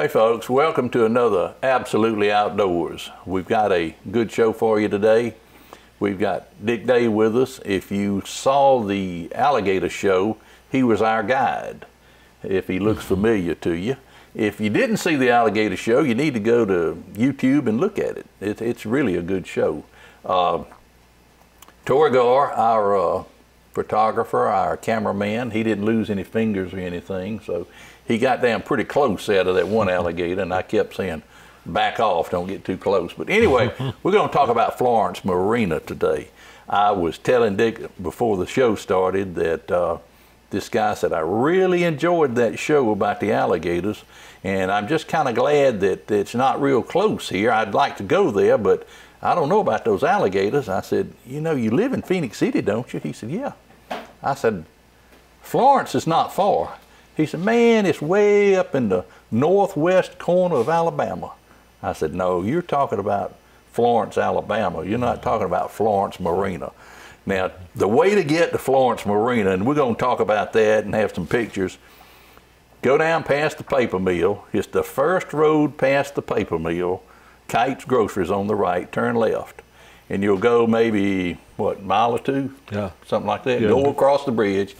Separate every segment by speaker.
Speaker 1: Hey folks, welcome to another Absolutely Outdoors. We've got a good show for you today. We've got Dick Day with us. If you saw the Alligator show, he was our guide, if he looks familiar to you. If you didn't see the Alligator show, you need to go to YouTube and look at it. It's really a good show. Torgar, our photographer, our cameraman, he didn't lose any fingers or anything, so he got down pretty close out of that one alligator, and I kept saying, back off, don't get too close. But anyway, we're going to talk about FlorMarina today. I was telling Dick before the show started that this guy said, I really enjoyed that show about the alligators, and I'm just kind of glad that it's not real close here. I'd like to go there, but I don't know about those alligators. I said, you know, you live in Phoenix City, don't you? He said, yeah. I said, Florence is not far. He said, man, it's way up in the northwest corner of Alabama. I said, no, you're talking about Florence, Alabama. You're not talking about FlorMarina. Now, the way to get to FlorMarina, and we're going to talk about that and have some pictures, go down past the paper mill. It's the first road past the paper mill. Kite's Groceries on the right, turn left. And you'll go maybe, what, a mile or two? Yeah. Something like that. Yeah. Go across the bridge.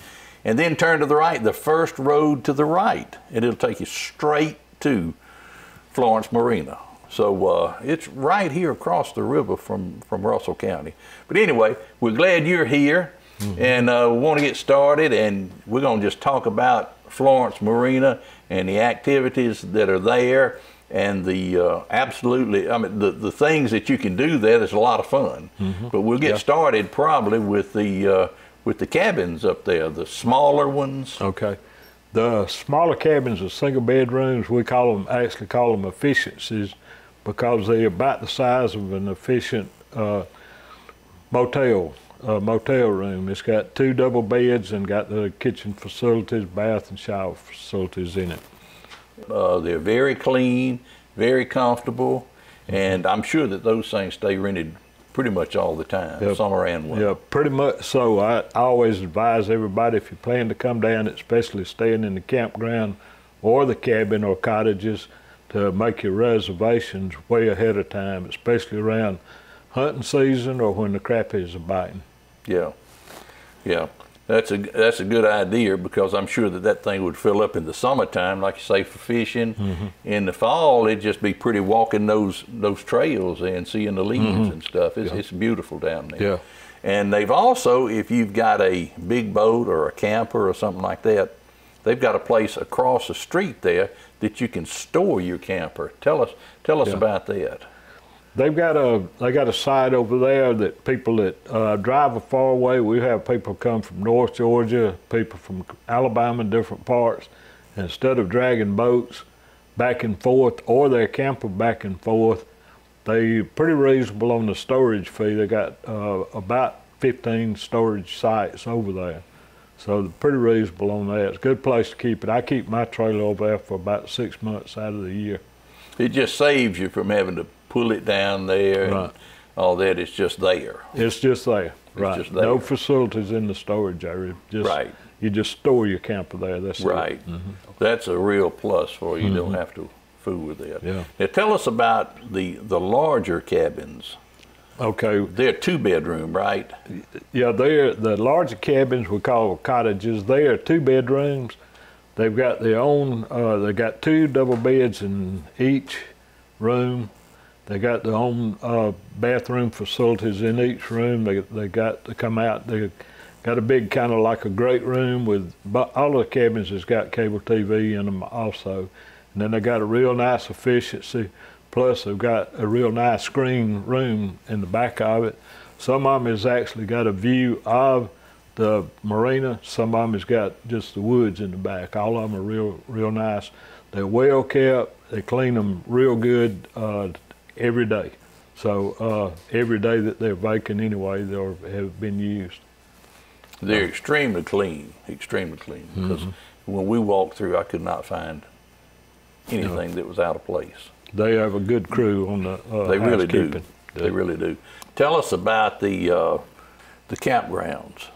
Speaker 1: And then turn to the right, the first road to the right, and it'll take you straight to FlorMarina. So it's right here across the river from Russell County. But anyway, we're glad you're here, and we want to get started, and we're going to just talk about FlorMarina and the activities that are there, and the the things that you can do there. There's a lot of fun. But we'll get started probably with the cabins up there, the smaller ones. Okay.
Speaker 2: The smaller cabins are single bedrooms. We actually call them efficiencies because they're about the size of an efficient motel room. It's got 2 double beds and got the kitchen facilities, bath and shower facilities in it.
Speaker 1: They're very clean, very comfortable, and I'm sure that those things stay rented pretty much all the time, summer and winter.
Speaker 2: Yeah, pretty much so. I always advise everybody, if you plan to come down, especially staying in the campground or the cabin or cottages, to make your reservations way ahead of time, especially around hunting season or when the crappies are biting.
Speaker 1: Yeah, yeah. That's a good idea, because I'm sure that thing would fill up in the summertime, like you say, for fishing. In the fall, it'd just be pretty walking those trails and seeing the leaves and stuff. It's beautiful down there. Yeah. And they've also, if you've got a big boat or a camper or something like that, they've got a place across the street there that you can store your camper. Tell us about that.
Speaker 2: They got a site over there that people that drive a far away. We have people come from North Georgia, people from Alabama, different parts. And instead of dragging boats back and forth or their camper back and forth, they're pretty reasonable on the storage fee. They got about 15 storage sites over there. So they're pretty reasonable on that. It's a good place to keep it. I keep my trailer over there for about 6 months out of the year.
Speaker 1: It just saves you from having to pull it down there and all that. It's just there.
Speaker 2: It's just there, right. Just there. No facilities in the storage area. Right. You just store your camper there. That's
Speaker 1: right. That's a real plus for you. You don't have to fool with that. Yeah. Now tell us about the larger cabins.
Speaker 2: Okay.
Speaker 1: They're 2-bedroom, right?
Speaker 2: Yeah, the larger cabins we call cottages. They are 2 bedrooms. They've got their own, they got 2 double beds in each room. They got their own bathroom facilities in each room. They got to come out. They got a big kind of like a great room with, all of the cabins has got cable TV in them also. And then they got a real nice efficiency. Plus they've got a real nice screen room in the back of it. Some of them has actually got a view of the marina. Some of them has got just the woods in the back. All of them are real nice. They're well kept. They clean them real good every day. So every day that they're vacant anyway, they have been used.
Speaker 1: They're extremely clean, because when we walked through, I could not find anything that was out of place.
Speaker 2: They have a good crew on the
Speaker 1: They really do. They really do. Tell us about the campgrounds.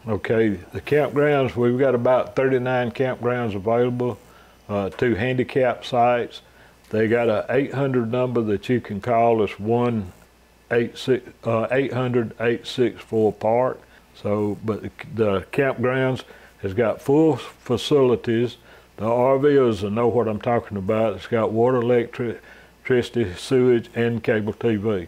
Speaker 2: Okay, the campgrounds, we've got about 39 campgrounds available. 2 handicap sites. They got a 800 number that you can call. It's 1-800-864-PARK. So, but the campgrounds has got full facilities. The RVs will know what I'm talking about. It's got water, electricity, sewage, and cable TV.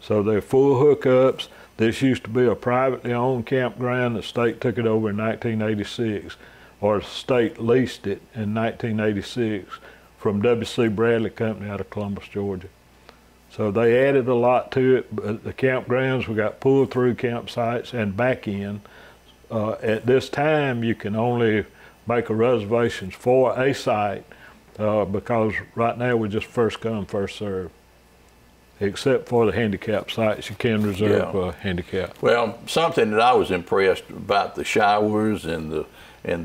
Speaker 2: So they're full hookups. This used to be a privately owned campground. The state took it over in 1986, or the state leased it in 1986 from W.C. Bradley Company out of Columbus, Georgia. So they added a lot to it. But the campgrounds, we got pull-through campsites and back-in. At this time, you can only make a reservations for a site because right now we're just first come, first serve. Except for the handicap sites, you can reserve a handicap.
Speaker 1: Well, something that I was impressed about the showers and the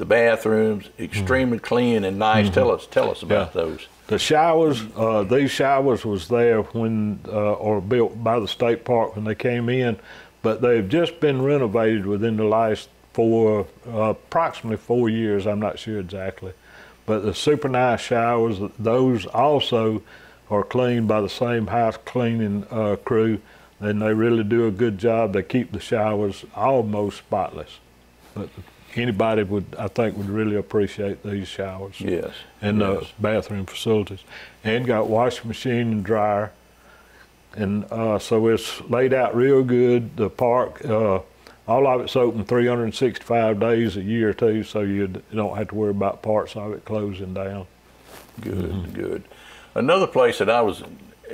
Speaker 1: bathrooms, extremely clean and nice. Tell us about those.
Speaker 2: The showers, these showers was there when, or built by the state park when they came in, but they've just been renovated within the last approximately 4 years. I'm not sure exactly, but the super nice showers, those also are cleaned by the same house cleaning crew, and they really do a good job. They keep the showers almost spotless. But anybody I think would really appreciate these showers.
Speaker 1: Yes.
Speaker 2: And the bathroom facilities. And got washing machine and dryer. And so it's laid out real good. The park, all of it's open 365 days a year too, so you don't have to worry about parts of it closing down.
Speaker 1: Good, good. Another place that I was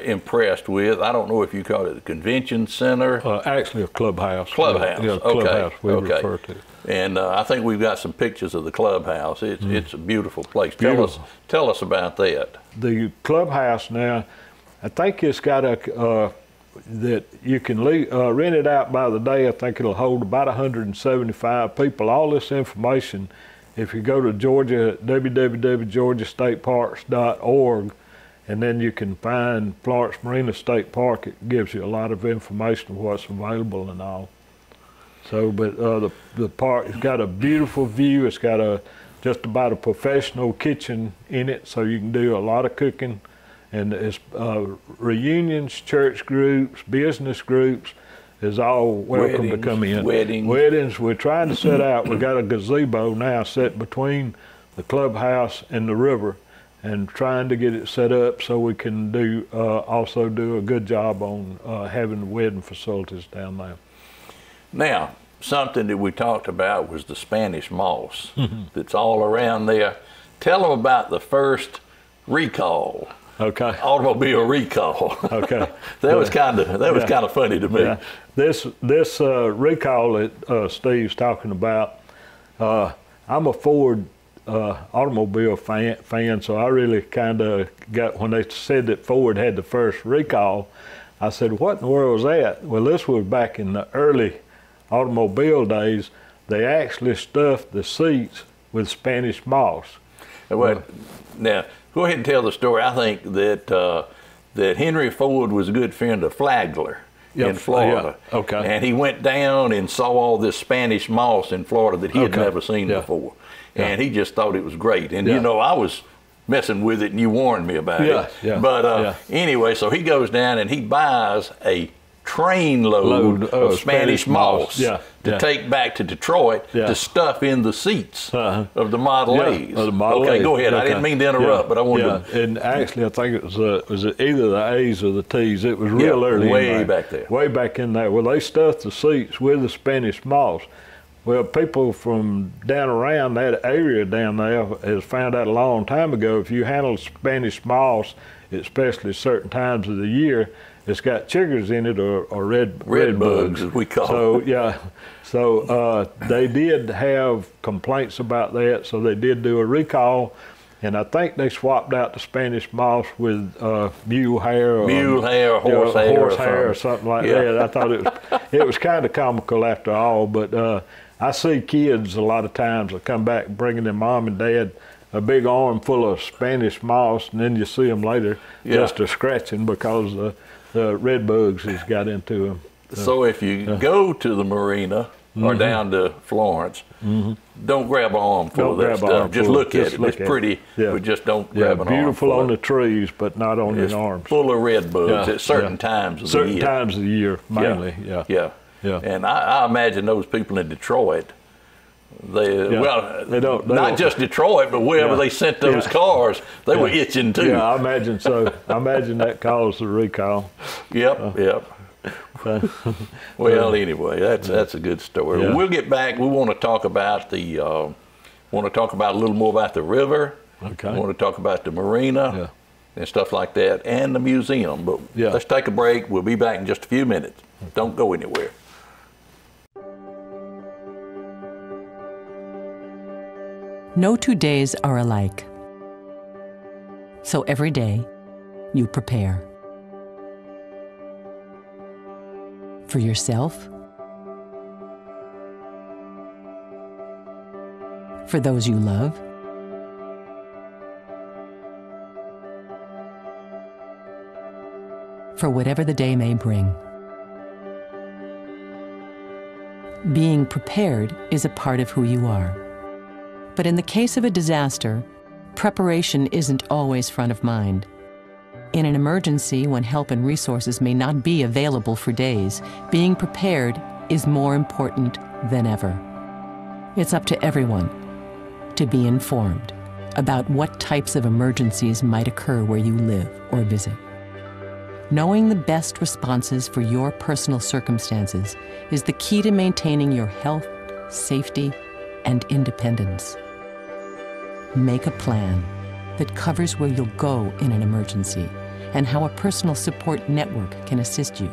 Speaker 1: impressed with, I don't know if you call it a convention center.
Speaker 2: Actually a clubhouse.
Speaker 1: Clubhouse.
Speaker 2: Yeah, clubhouse we refer to.
Speaker 1: And I think we've got some pictures of the clubhouse. It's a beautiful place.
Speaker 2: Beautiful.
Speaker 1: Tell us about that.
Speaker 2: The clubhouse now, I think it's got that you can rent it out by the day. I think it'll hold about 175 people. All this information, if you go to www.georgiastateparks.org, and then you can find FlorMarina State Park. It gives you a lot of information of what's available and all. So, but the park has got a beautiful view. It's got just about a professional kitchen in it, so you can do a lot of cooking. And it's reunions, church groups, business groups is all welcome to come in. Weddings. We're trying to set out. We got a gazebo now set between the clubhouse and the river, and trying to get it set up so we can also do a good job on having wedding facilities down there.
Speaker 1: Now, something that we talked about was the Spanish moss that's all around there. Tell them about the first recall.
Speaker 2: Okay.
Speaker 1: Automobile recall.
Speaker 2: Okay.
Speaker 1: That was kind of funny to me.
Speaker 2: Yeah. This recall that Steve's talking about, I'm a Ford automobile fan, so I really kind of got, when they said that Ford had the first recall, I said, what in the world was that? Well, this was back in the early automobile days. They actually stuffed the seats with Spanish moss.
Speaker 1: Well, now, go ahead and tell the story. I think that Henry Ford was a good friend of Flagler in Florida.
Speaker 2: Yeah. Okay.
Speaker 1: And he went down and saw all this Spanish moss in Florida that he had never seen before. Yeah. And he just thought it was great. And you know, I was messing with it and you warned me about it. Yeah. But anyway, so he goes down and he buys a train load of Spanish moss to take back to Detroit to stuff in the seats of the Model A's. Okay, go ahead. I didn't mean to interrupt, but I wanted to.
Speaker 2: And actually, I think it was either the A's or the T's. It was real early.
Speaker 1: Way back there.
Speaker 2: Way back in there. Well, they stuffed the seats with the Spanish moss. Well, people from down around that area down there has found out a long time ago, if you handle Spanish moss, especially certain times of the year, it's got chiggers in it or red bugs,
Speaker 1: as we call
Speaker 2: them. So they did have complaints about that, so they did do a recall, and I think they swapped out the Spanish moss with mule hair or
Speaker 1: horse hair
Speaker 2: or something like that. I thought it was kind of comical after all, but I see kids a lot of times that come back bringing their mom and dad a big arm full of Spanish moss, and then you see them later just a scratching because the red bugs has got into them.
Speaker 1: So if you go to the marina or down to Florence, don't grab an armful of that stuff. Just look at it. It's pretty, but just don't grab an armful.
Speaker 2: Beautiful on the trees, but not on your arms.
Speaker 1: Full of red bugs at certain times of the year.
Speaker 2: Certain times of the year, mainly.
Speaker 1: Yeah. And I imagine those people in Detroit, they don't not just Detroit, but wherever they sent those cars, they were itching too.
Speaker 2: Yeah, I imagine so. I imagine that caused the recall.
Speaker 1: Yep. Well, anyway, that's a good story.
Speaker 2: Yeah.
Speaker 1: We'll get back. We want to talk about a little more about the river.
Speaker 2: Okay.
Speaker 1: We want to talk about the marina and stuff like that, and the museum. But let's take a break. We'll be back in just a few minutes. Don't go anywhere.
Speaker 3: No 2 days are alike. So every day, you prepare. For yourself, for those you love, for whatever the day may bring. Being prepared is a part of who you are. But in the case of a disaster, preparation isn't always front of mind. In an emergency, when help and resources may not be available for days, being prepared is more important than ever. It's up to everyone to be informed about what types of emergencies might occur where you live or visit. Knowing the best responses for your personal circumstances is the key to maintaining your health, safety, and independence. Make a plan that covers where you'll go in an emergency and how a personal support network can assist you.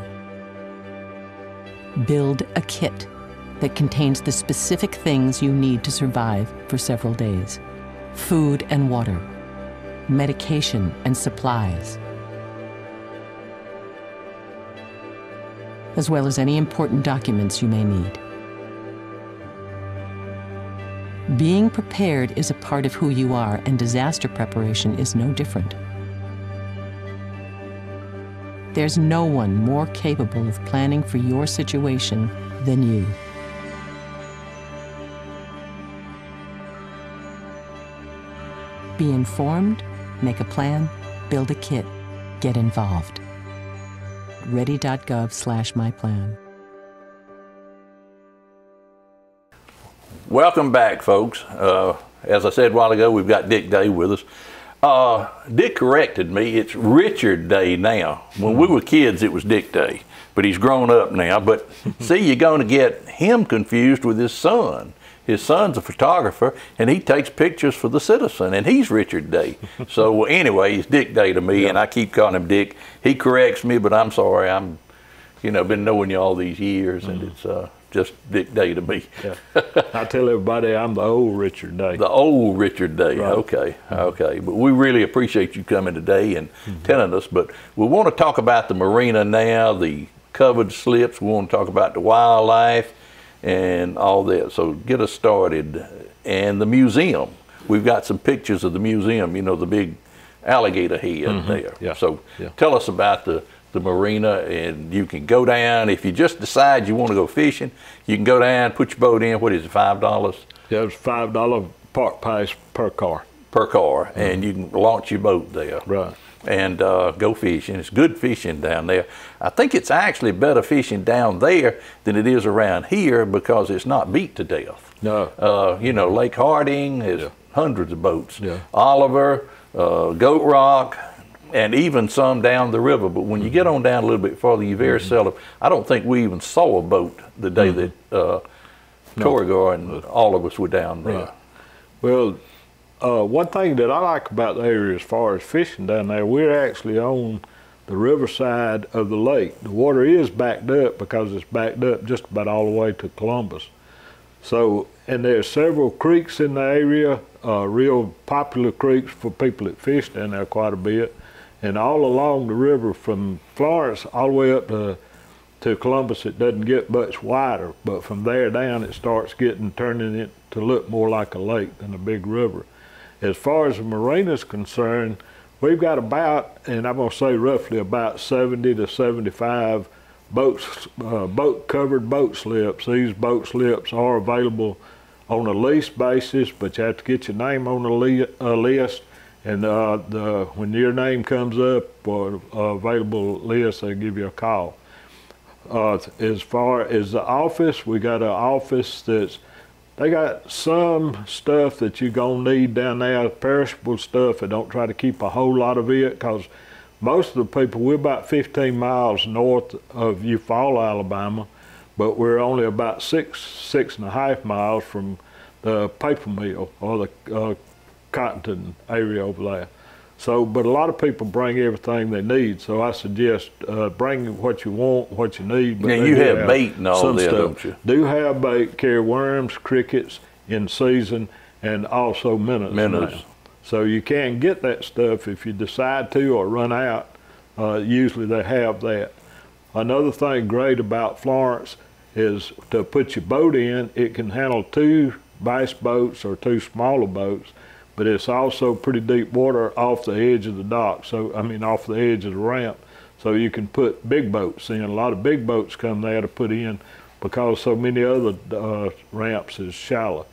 Speaker 3: Build a kit that contains the specific things you need to survive for several days: food and water, medication and supplies, as well as any important documents you may need. Being prepared is a part of who you are, and disaster preparation is no different. There's no one more capable of planning for your situation than you. Be informed, make a plan, build a kit, get involved. Ready.gov/myplan.
Speaker 1: Welcome back, folks. As I said a while ago, we've got Dick Day with us. Dick corrected me. It's Richard Day now. When we were kids, it was Dick Day, but he's grown up now. But see, you're going to get him confused with his son. His son's a photographer, and he takes pictures for the Citizen, and he's Richard Day. So anyway, he's Dick Day to me, and I keep calling him Dick. He corrects me, but I'm sorry. I'm, been knowing you all these years, and it's just Dick Day to me.
Speaker 2: Yeah. I tell everybody I'm the old Richard Day.
Speaker 1: The old Richard Day.
Speaker 2: Right.
Speaker 1: Okay. But we really appreciate you coming today and telling us. But we want to talk about the marina now, the covered slips. We want to talk about the wildlife and all that. So get us started. And the museum. We've got some pictures of the museum, the big Alligator Head there.
Speaker 2: Yeah.
Speaker 1: So tell us about the marina, and you can go down. If you just decide you want to go fishing, you can go down, put your boat in. What is it, $5?
Speaker 2: Yeah, it's $5 park pass per car.
Speaker 1: Per car, and you can launch your boat there.
Speaker 2: Right.
Speaker 1: And go fishing. It's good fishing down there. I think it's actually better fishing down there than it is around here because it's not beat to death.
Speaker 2: No.
Speaker 1: Lake Harding has hundreds of boats.
Speaker 2: Yeah.
Speaker 1: Oliver, Goat Rock, and even some down the river. But when you get on down a little bit farther, you very seldom. I don't think we even saw a boat the day that Torgar and all of us were down there.
Speaker 2: Right. Well, one thing that I like about the area as far as fishing down there, we're actually on the riverside of the lake. The water is backed up because it's backed up just about all the way to Columbus. So, and there's several creeks in the area, real popular creeks for people that fish down there quite a bit. And all along the river from Florence all the way up to Columbus, it doesn't get much wider, but from there down it starts turning it to look more like a lake than a big river. As far as the marina is concerned, we've got about, and I'm going to say roughly about 70 to 75 covered boat slips. These boat slips are available on a lease basis, but you have to get your name on a list. And when your name comes up or available list, they give you a call. As far as the office, we got an office they got some stuff that you're gonna need down there, perishable stuff, and don't try to keep a whole lot of it, because most of the people, we're about 15 miles north of Eufaula, Alabama, but we're only about 6.5 miles from the paper mill or the cotton area over there. So, but a lot of people bring everything they need. So I suggest bring what you want, what you need. But
Speaker 1: yeah, you have bait and all that, don't you?
Speaker 2: Do have bait, carry worms, crickets in season, and also minnows. Now. So you can get that stuff if you decide to or run out. Usually they have that. Another thing great about Florence is to put your boat in, it can handle 2 bass boats or 2 smaller boats, but it's also pretty deep water off the edge of the dock, so I mean off the edge of the ramp, so you can put big boats in. A lot of big boats come there to put in because so many other ramps is shallow.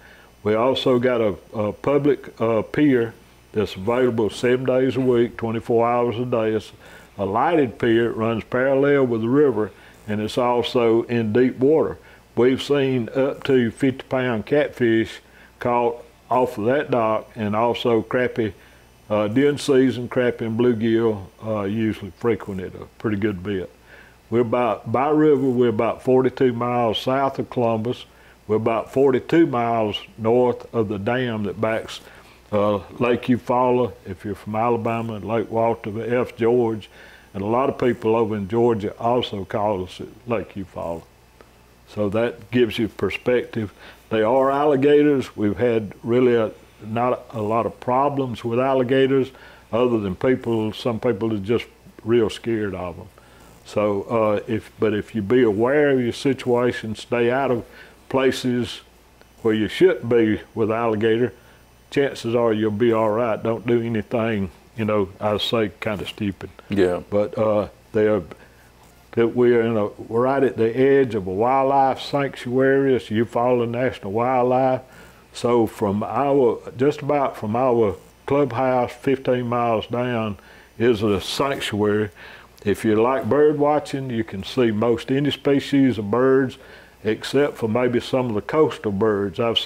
Speaker 2: We also got a public pier that's available 7 days a week, 24 hours a day. It's a lighted pier. It runs parallel with the river, and it's also in deep water. We've seen up to 50-pound catfish caught off of that dock, and also crappie. During season, crappie and bluegill usually frequent it a pretty good bit. We're by river, we're about 42 miles south of Columbus. We're about 42 miles north of the dam that backs Lake Eufaula, if you're from Alabama, and Lake Walter, F. George. And a lot of people over in Georgia also call us Lake Eufaula. So that gives you perspective. They are alligators. We've had really not a lot of problems with alligators, other than some people are just real scared of them. So if you be aware of your situation, stay out of places where you shouldn't be with alligator, chances are you'll be all right. Don't do anything, I'd say kind of stupid.
Speaker 1: Yeah.
Speaker 2: But we're right at the edge of a wildlife sanctuary. It's Eufaula National Wildlife. So just about from our clubhouse, 15 miles down, is a sanctuary. If you like bird watching, you can see most any species of birds, except for maybe some of the coastal birds. I've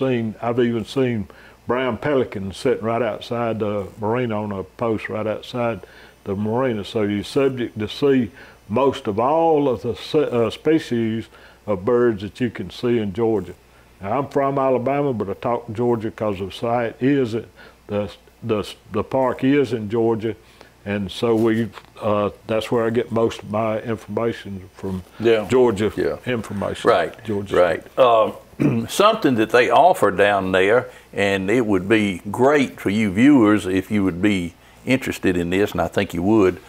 Speaker 2: even seen brown pelicans sitting right outside the marina on a post right outside the marina. So you're subject to see most of all of the species of birds that you can see in Georgia. Now, I'm from Alabama, but I talk Georgia because the site is the park is in Georgia, and so that's where I get most of my information from. Georgia information.
Speaker 1: Right.
Speaker 2: Georgia.
Speaker 1: Right. Something that they offer down there, and it would be great for you viewers if you would be interested in this, and I think you would.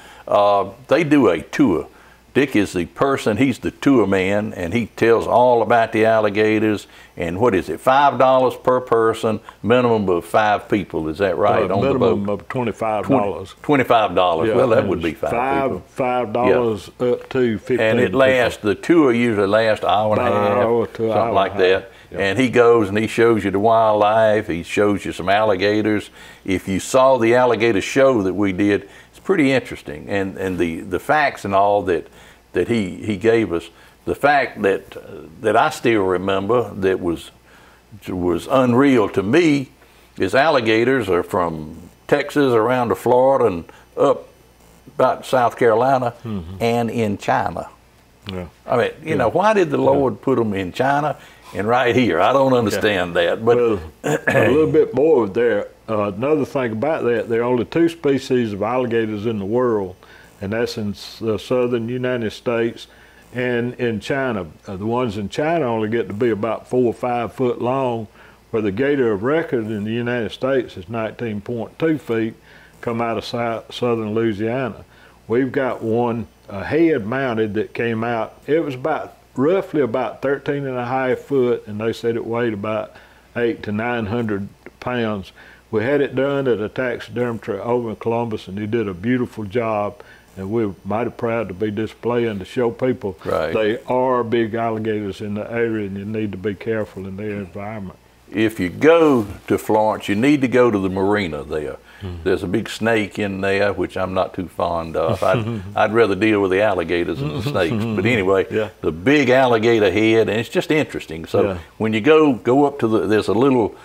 Speaker 1: They do a tour. Dick is the person, he's the tour man, and he tells all about the alligators. And what is it, $5 per person, minimum of 5 people, is that right, on the boat?
Speaker 2: Minimum of $25.
Speaker 1: $25, well, that would be 5 people.
Speaker 2: $5 up to 15.
Speaker 1: And the tour usually lasts an hour and a half, something like that. Yeah. And he goes and he shows you the wildlife, he shows you some alligators. If you saw the alligator show that we did, it's pretty interesting. And the facts and all that he gave us, the fact that I still remember that was unreal to me is alligators are from Texas around to Florida and up about South Carolina and in China.
Speaker 2: Yeah.
Speaker 1: I mean, why did the Lord put them in China and right here? I don't understand that. But
Speaker 2: a little bit more there. Another thing about that, there are only 2 species of alligators in the world, and that's in the southern United States and in China. The ones in China only get to be about 4 or 5 foot long, where the gator of record in the United States is 19.2 feet, come out of southern Louisiana. We've got one, a head mounted, that came out. It was roughly about 13.5 foot, and they said it weighed about 800 to 900 pounds. We had it done at a taxidermy over in Columbus, and he did a beautiful job. and we're mighty proud to be displaying to show people they are big alligators in the area, and you need to be careful in their environment.
Speaker 1: If you go to Florence, you need to go to the marina there. There's a big snake in there, which I'm not too fond of. I'd rather deal with the alligators than the snakes. But anyway, the big alligator head, and it's just interesting. So when you go up to there's a little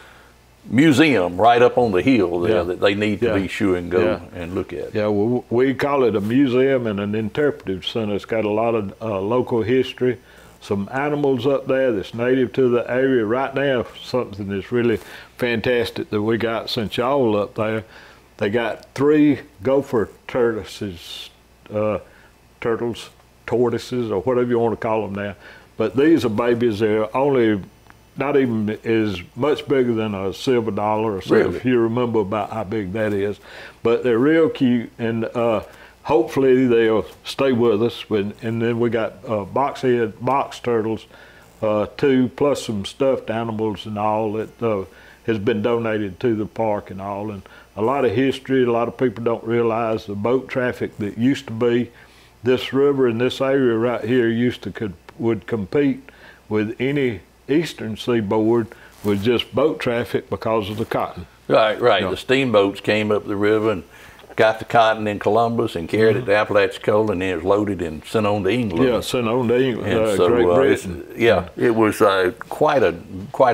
Speaker 1: museum right up on the hill there that they need to be sure and go and look at.
Speaker 2: Yeah, well, we call it a museum and an interpretive center. It's got a lot of local history, some animals up there that's native to the area. Right now, something that's really fantastic that we got since y'all up there. They got 3 gopher tortoises, or whatever you want to call them now. But these are babies. They're only not even as much bigger than a silver dollar or so, if you remember about how big that is. But they're real cute, and hopefully they'll stay with us. And then we got box turtles, 2, plus some stuffed animals and all that has been donated to the park and all. And a lot of history. A lot of people don't realize the boat traffic that used to be. This river in this area right here would compete with any eastern seaboard with just boat traffic because of the cotton.
Speaker 1: Right. The steamboats came up the river and got the cotton in Columbus and carried it to Apalachicola, and then it was loaded and sent on to England.
Speaker 2: Yeah, sent on to England,
Speaker 1: and so,
Speaker 2: Great Britain.
Speaker 1: It was quite a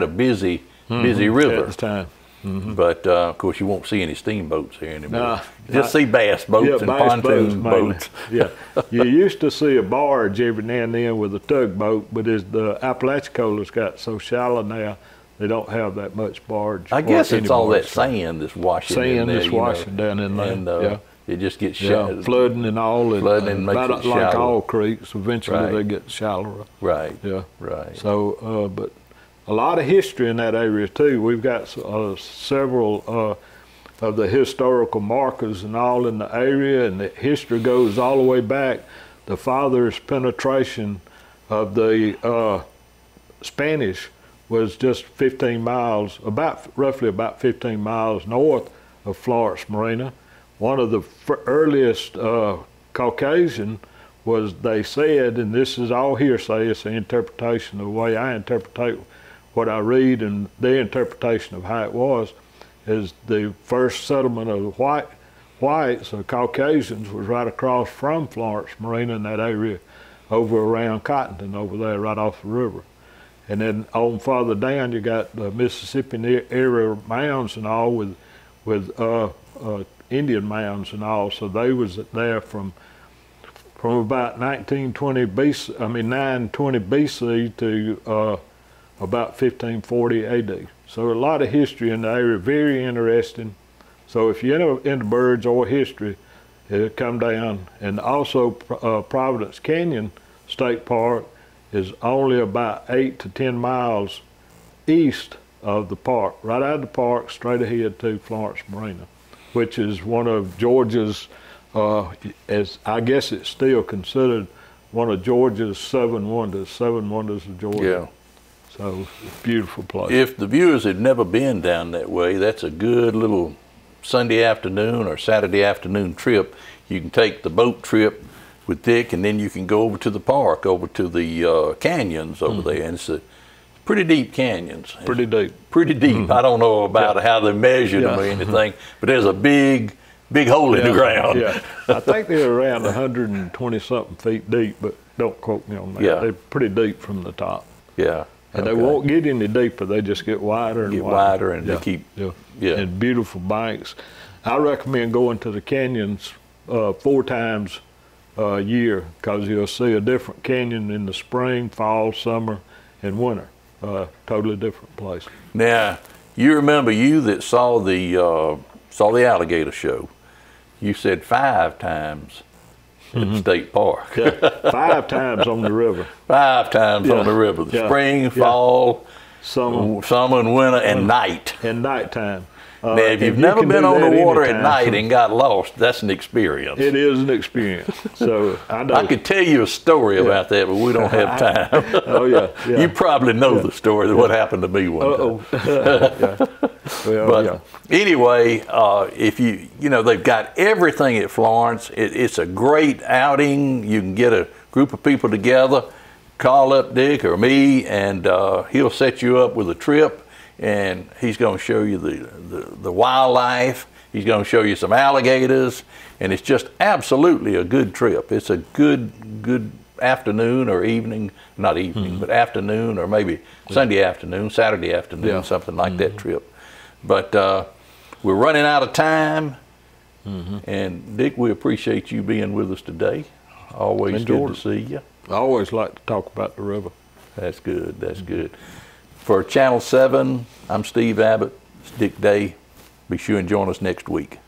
Speaker 1: busy river
Speaker 2: at the time.
Speaker 1: But of course, you won't see any steamboats here anymore. Just see bass boats and
Speaker 2: bass
Speaker 1: pontoon boats.
Speaker 2: You used to see a barge every now and then with a tugboat, but as the Apalachicola's got so shallow now, they don't have that much barge.
Speaker 1: I guess it's all that sand that's washing in there.
Speaker 2: Sand that's washing down in there.
Speaker 1: And, it just gets
Speaker 2: flooding and all.
Speaker 1: Flooding and makes it
Speaker 2: like
Speaker 1: shallow.
Speaker 2: all creeks, eventually they get shallower.
Speaker 1: Right.
Speaker 2: Yeah.
Speaker 1: Right.
Speaker 2: So, but a lot of history in that area too. We've got several of the historical markers and all in the area, and the history goes all the way back. The father's penetration of the Spanish was just 15 miles, roughly about 15 miles north of FlorMarina. One of the earliest Caucasian was, they said, and this is all hearsay, it's an interpretation of the way I interpret what I read, and their interpretation of how it was, is the first settlement of the whites or Caucasians was right across from FlorMarina in that area over around Cottonton over there right off the river. And then on farther down you got the Mississippi area mounds and all with Indian mounds and all. So they was there from about 920 BC to about 1540 AD. So a lot of history in the area, very interesting. So if you're into birds or history, come down. And also Providence Canyon State Park is only about 8 to 10 miles east of the park, right out of the park, straight ahead to FlorMarina, which is one of Georgia's, as I guess it's still considered one of Georgia's seven wonders of Georgia.
Speaker 1: Yeah.
Speaker 2: So it's a beautiful place.
Speaker 1: If the viewers had never been down that way, that's a good little Sunday afternoon or Saturday afternoon trip. You can take the boat trip with Dick, and then you can go over to the park, over to the canyons over there, and it's a pretty deep canyons.
Speaker 2: Pretty deep.
Speaker 1: Pretty deep. I don't know about how they measured them or anything, but there's a big hole in the ground.
Speaker 2: Yeah, I think they're around 120-something feet deep, but don't quote me on that. They're pretty deep from the top.
Speaker 1: Yeah.
Speaker 2: And they won't get any deeper. They just get wider and wider.
Speaker 1: And they keep.
Speaker 2: And beautiful banks. I recommend going to the canyons 4 times a year, because you'll see a different canyon in the spring, fall, summer, and winter. Totally different place.
Speaker 1: Now, you remember that saw the alligator show. You said 5 times at the state park.
Speaker 2: 5 times on the river.
Speaker 1: 5 times on the river. The spring, fall, summer and winter, and night.
Speaker 2: And nighttime.
Speaker 1: Now, if you've
Speaker 2: you
Speaker 1: never
Speaker 2: can
Speaker 1: been
Speaker 2: do
Speaker 1: on the
Speaker 2: that
Speaker 1: water at
Speaker 2: anytime.
Speaker 1: night and got lost, that's an experience.
Speaker 2: It is an experience. So I know.
Speaker 1: I could tell you a story about that, but we don't have time.
Speaker 2: Oh yeah, yeah.
Speaker 1: You probably know the story of what happened to me one time.
Speaker 2: Yeah. Well,
Speaker 1: But
Speaker 2: yeah.
Speaker 1: anyway, if you know, they've got everything at Florence. It's a great outing. You can get a group of people together, call up Dick or me, and he'll set you up with a trip. And he's going to show you the wildlife. He's going to show you some alligators, and it's just absolutely a good trip. It's a good afternoon or evening, not evening, but afternoon, or maybe Sunday afternoon, Saturday afternoon, something like that trip. But we're running out of time, and Dick, we appreciate you being with us today. Always good to see you.
Speaker 2: I always like to talk about the river.
Speaker 1: That's good. That's good. For Channel 7, I'm Steve Abbott. It's Dick Day. Be sure and join us next week.